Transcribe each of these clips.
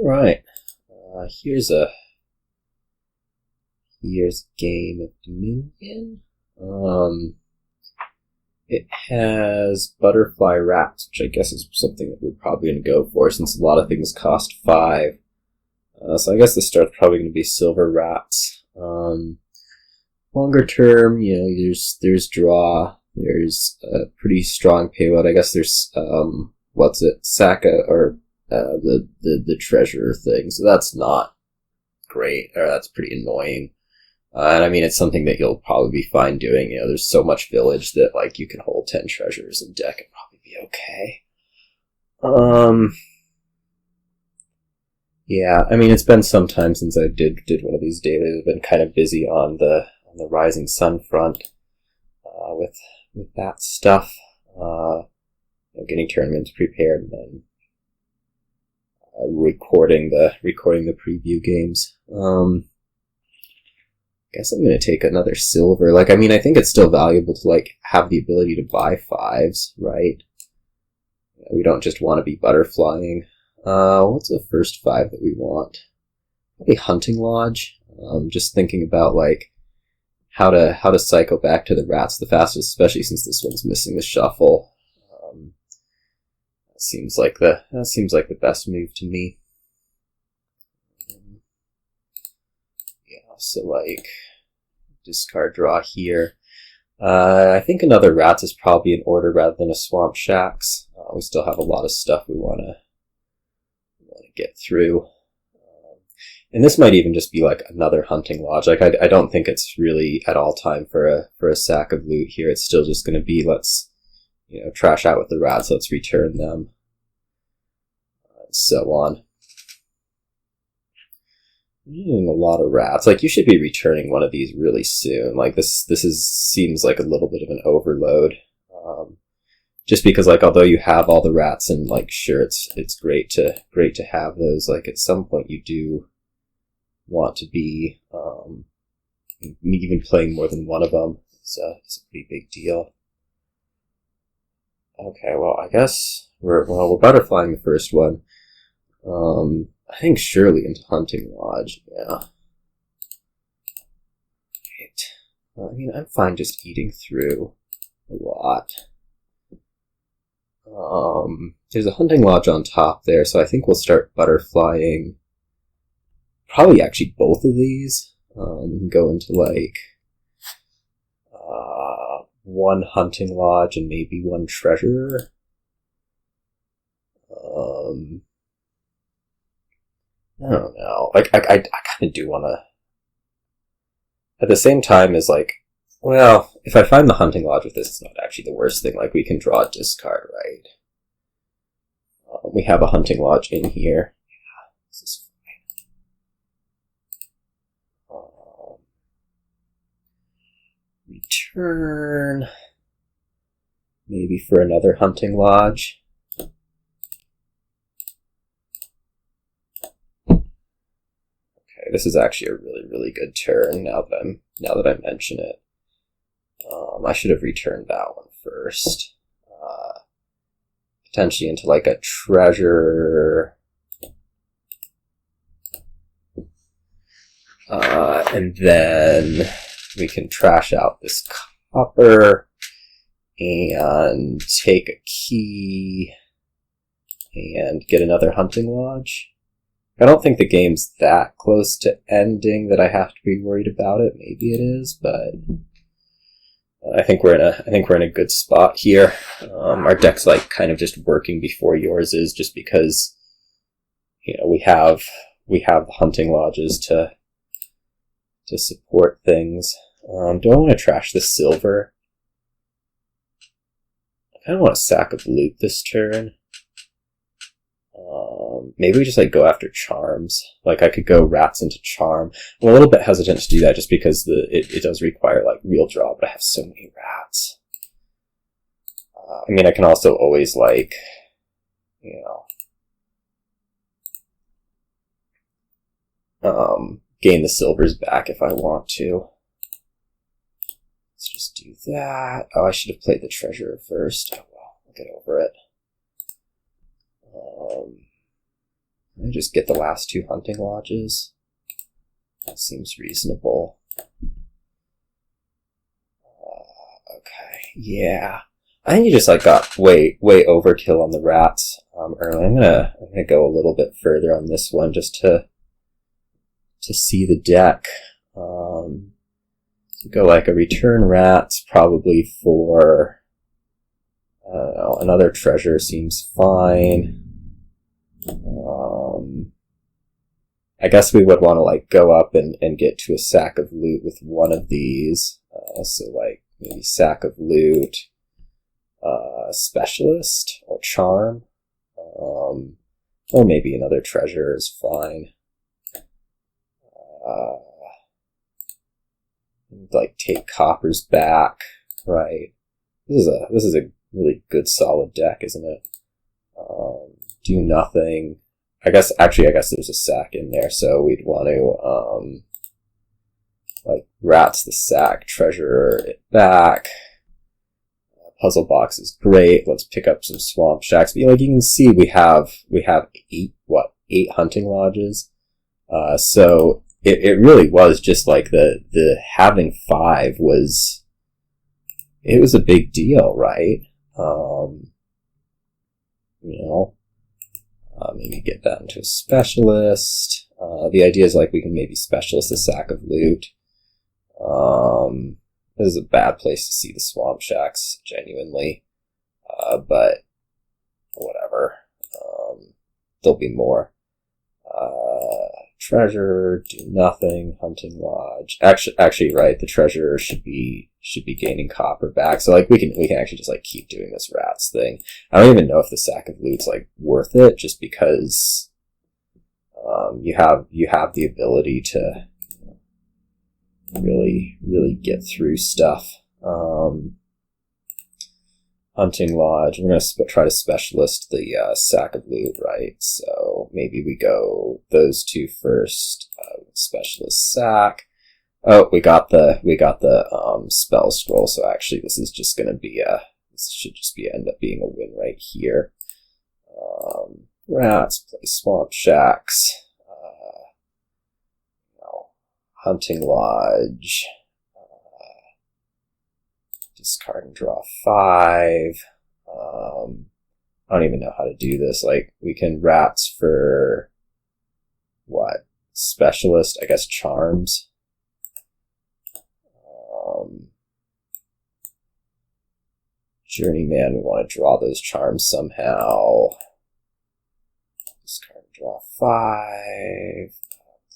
Alright, here's a game of Dominion. It has butterfly rats, which I guess is something that we're probably going to go for since a lot of things cost 5. So I guess the start's probably going to be silver rats. Longer term, there's draw. There's a pretty strong payload. I guess there's Saka or the treasure thing. So that's not great, or that's pretty annoying. And I mean, it's something that you'll probably be fine doing. There's so much village that like you can hold 10 treasures in deck and probably be okay. Yeah, I mean, it's been some time since I did one of these dailies. I've been kind of busy on the Rising Sun front with that stuff. Getting tournaments prepared and then recording the preview games. Guess I'm going to take another silver. I think it's still valuable to have the ability to buy 5s, right? We don't just want to be butterflying. What's the first 5 that we want? Probably Hunting Lodge. Just thinking about how to cycle back to the rats the fastest, especially since this one's missing the shuffle. That seems like the best move to me. Yeah, so discard draw here. I think another rats is probably in order rather than a swamp shacks. We still have a lot of stuff we want to get through. And this might even just be another hunting lodge. I don't think it's really at all time for a sack of loot here. It's still just going to be let's trash out with the rats, let's return them, and so on. A lot of rats. You should be returning one of these really soon. Seems like a little bit of an overload. Just because although you have all the rats and sure it's great to have those, at some point you do want to be even playing more than one of them. It's a pretty big deal. Okay, well I guess we're butterflying the first one. I think surely into Hunting Lodge, yeah. Right. I'm fine just eating through a lot. There's a Hunting Lodge on top there, so I think we'll start butterflying probably actually both of these. Go into one Hunting Lodge and maybe one treasure. I don't know. I kind of do want to. At the same time, is well, if I find the Hunting Lodge with this, it's not actually the worst thing. We can draw a discard, right? We have a Hunting Lodge in here. Yeah, this is fine. Return. Maybe for another Hunting Lodge. This is actually a really, really good turn now that I mention it. I should have returned that one first. Potentially into a treasure. And then we can trash out this copper and take a key and get another Hunting Lodge. I don't think the game's that close to ending that I have to be worried about it. Maybe it is, but I think we're in a good spot here. Our deck's kind of just working before yours is, just because we have the Hunting Lodges to support things. Do I want to trash the silver? I kind of want a sack of loot this turn. Maybe we just go after charms. I could go rats into charm. I'm a little bit hesitant to do that just because it does require real draw, but I have so many rats. I can also always gain the silvers back if I want to. Let's just do that. Oh, I should have played the treasure first. Oh well, I'll get over it. I just get the last 2 hunting lodges. That seems reasonable. Okay, yeah. I think you just like got way overkill on the rats early. I'm gonna go a little bit further on this one just to see the deck. Go like a return rats probably for I don't know, another treasure seems fine. I guess we would want to like go up and get to a sack of loot with one of these. So like maybe sack of loot, specialist or charm, or maybe another treasure is fine. Like take coppers back, right? This is a really good solid deck, isn't it? Do nothing. I guess there's a sack in there, so we'd want to like rats the sack, treasure it back. Puzzle box is great. Let's pick up some swamp shacks. But, like you can see, we have 8 hunting lodges. So it really was just like the having 5 was a big deal, right? Maybe get that into a specialist. The idea is like we can maybe specialist a sack of loot. This is a bad place to see the swamp shacks, genuinely. But whatever. There'll be more. Treasure, do nothing, hunting lodge. Actually, right, the treasure should be gaining copper back. So like we can actually just like keep doing this rats thing. I don't even know if the sack of loot's like worth it, just because you have the ability to really get through stuff. Hunting lodge. We're going to try to specialist the sack of loot, right? So maybe we go those 2 first. Specialist sack. Oh, we got the spell scroll. So actually, this is just going to be end up being a win right here. Rats play swamp shacks. Hunting lodge. Discard and draw 5. I don't even know how to do this. Like, we can rats for what? Specialist, I guess charms. Journeyman, we want to draw those charms somehow. Discard and draw 5.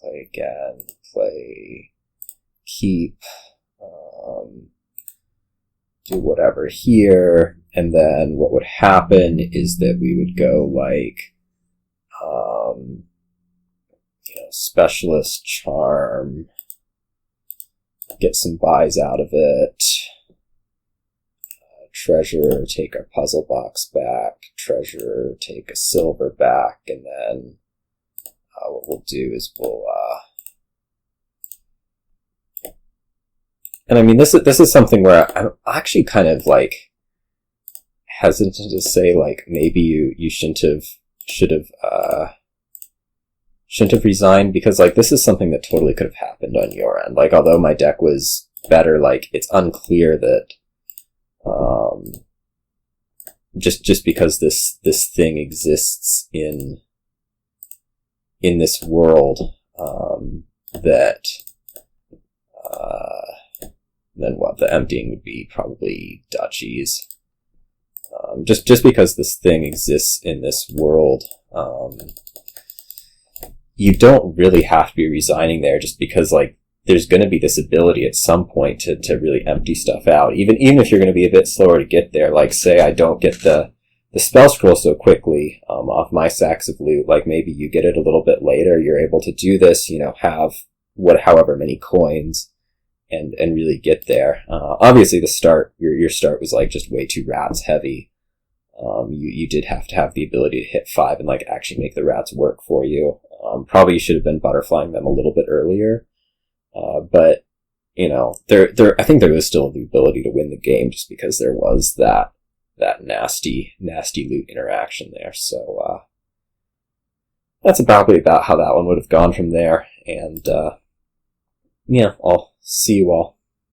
Play again. Play. Keep. Do whatever here, and then what would happen is that we would go like, specialist charm, get some buys out of it, treasure, take our puzzle box back, treasure, take a silver back, and then what we'll do is and I mean, this is something where I'm actually kind of like hesitant to say like maybe you should have resigned, because like this is something that totally could have happened on your end. Like, although my deck was better, like it's unclear that just because this thing exists in this world, that then what the emptying would be probably duchies. Just because this thing exists in this world, you don't really have to be resigning there, just because like there's going to be this ability at some point to really empty stuff out. Even if you're going to be a bit slower to get there, like say I don't get the spell scroll so quickly off my sacks of loot, like maybe you get it a little bit later, you're able to do this, have however many coins and really get there. Obviously the start, your start was like just way too rats heavy. You did have to have the ability to hit 5 and like actually make the rats work for you. Probably you should have been butterflying them a little bit earlier. But I think there was still the ability to win the game, just because there was that nasty loot interaction there. So that's probably about how that one would have gone from there. And yeah, I'll see you all